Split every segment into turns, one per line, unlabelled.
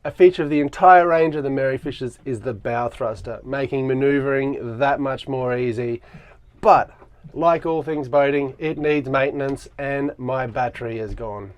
A feature of the entire range of the Merryfishers is the bow thruster, making maneuvering that much more easy. But like all things boating, it needs maintenance, and my battery is gone.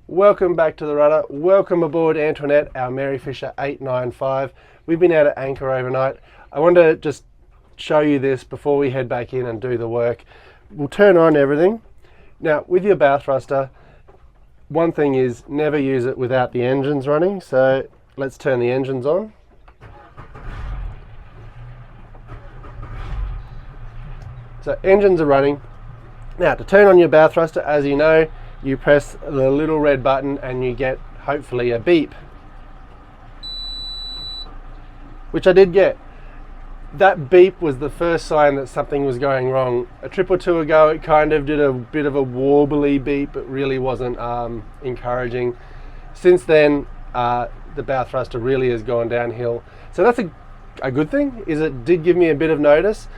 Welcome back to the Rudder. Welcome aboard Antoinette, our Merryfisher 895. We've been out at anchor overnight. I wanted to just show you this before we head back in and do the work. We'll turn on everything. Now with your bow thruster, one thing is never use it without the engines running. So let's turn the engines on. So engines are running. Now to turn on your bow thruster, as you know, you press the little red button and you get hopefully a beep, which I did get. That beep was the first sign that something was going wrong. A trip or two ago it kind of did a bit of a warbly beep. It really wasn't encouraging. Since then the bow thruster really has gone downhill. So that's a good thing, is it did give me a bit of notice.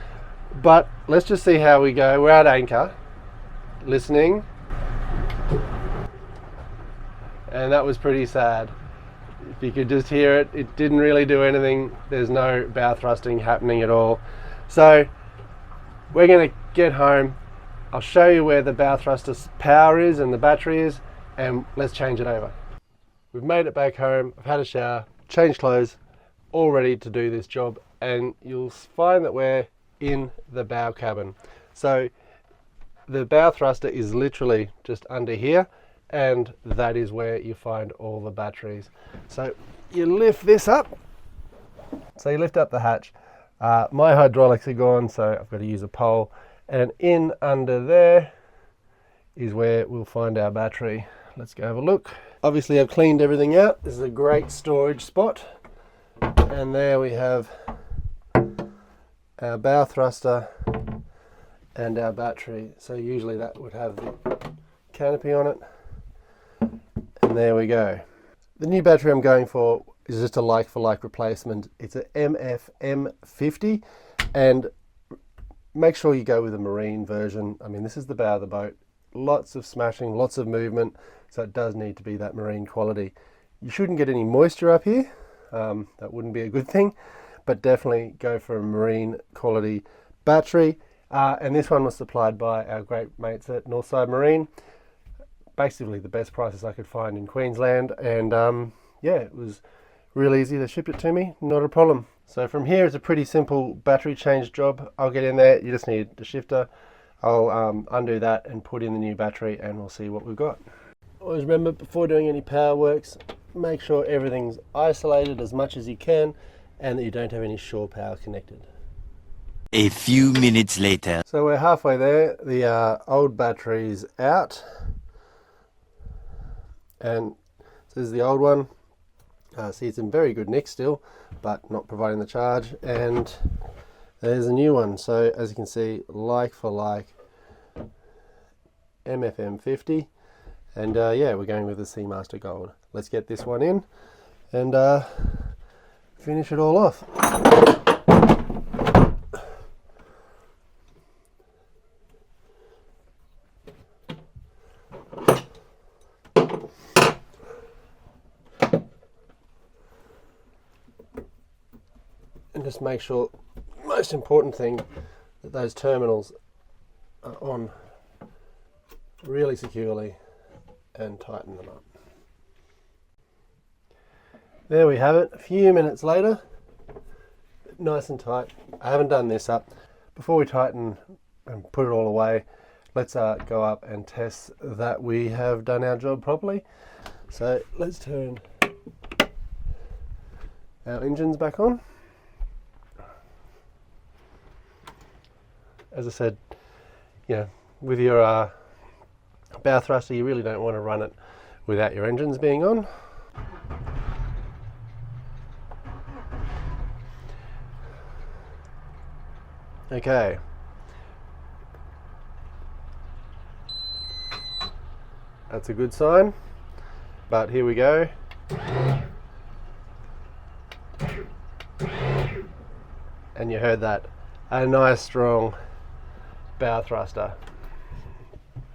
But let's just see how we go. We're at anchor, listening. And that was pretty sad. If you could just hear it, it didn't really do anything. There's no bow thrusting happening at all. So we're going to get home. I'll show you where the bow thruster's power is and the battery is, and let's change it over. We've made it back home. I've had a shower, changed clothes, all ready to do this job, and you'll find that we're in the bow cabin. So the bow thruster is literally just under here, and that is where you find all the batteries. So you lift this up. So you lift up the hatch. My hydraulics are gone, so I've got to use a pole. And in under there is where we'll find our battery. Let's go have a look. Obviously I've cleaned everything out. This is a great storage spot. And there we have our bow thruster and our battery. So usually that would have the canopy on it. And there we go. The new battery I'm going for is just a like-for-like replacement. It's a MFM50, and make sure you go with a marine version. I mean, this is the bow of the boat. Lots of smashing, lots of movement, so it does need to be that marine quality. You shouldn't get any moisture up here. That wouldn't be a good thing, but definitely go for a marine quality battery. And this one was supplied by our great mates at Northside Marine. Basically the best prices I could find in Queensland, and yeah, it was real easy. They shipped it to me, not a problem. So from here it's a pretty simple battery change job. I'll get in there, you just need the shifter. I'll undo that and put in the new battery, and we'll see what we've got. Always remember, before doing any power works, make sure everything's isolated as much as you can and that you don't have any shore power connected.
A few minutes later.
So we're halfway there. The old battery's out. And this is the old one. See, it's in very good nick still, but not providing the charge. And there's a new one. So as you can see, like for like, MFM50. And yeah, we're going with the Seamaster Gold. Let's get this one in and finish it all off. And just make sure, most important thing, that those terminals are on really securely, and tighten them up. There we have it, a few minutes later, nice and tight. I haven't done this up. Before we tighten and put it all away, let's go up and test that we have done our job properly. So let's turn our engines back on. As I said, you know, with your bow thruster, you really don't want to run it without your engines being on. Okay. That's a good sign. But here we go. And you heard that, a nice strong bow thruster.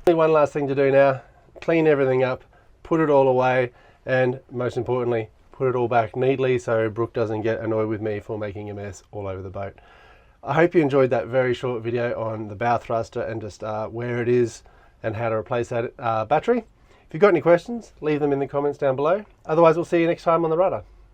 Only one last thing to do now, clean everything up, put it all away, and most importantly, put it all back neatly so Brooke doesn't get annoyed with me for making a mess all over the boat. I hope you enjoyed that very short video on the bow thruster and just where it is and how to replace that battery. If you've got any questions, leave them in the comments down below. Otherwise, we'll see you next time on the Rudder.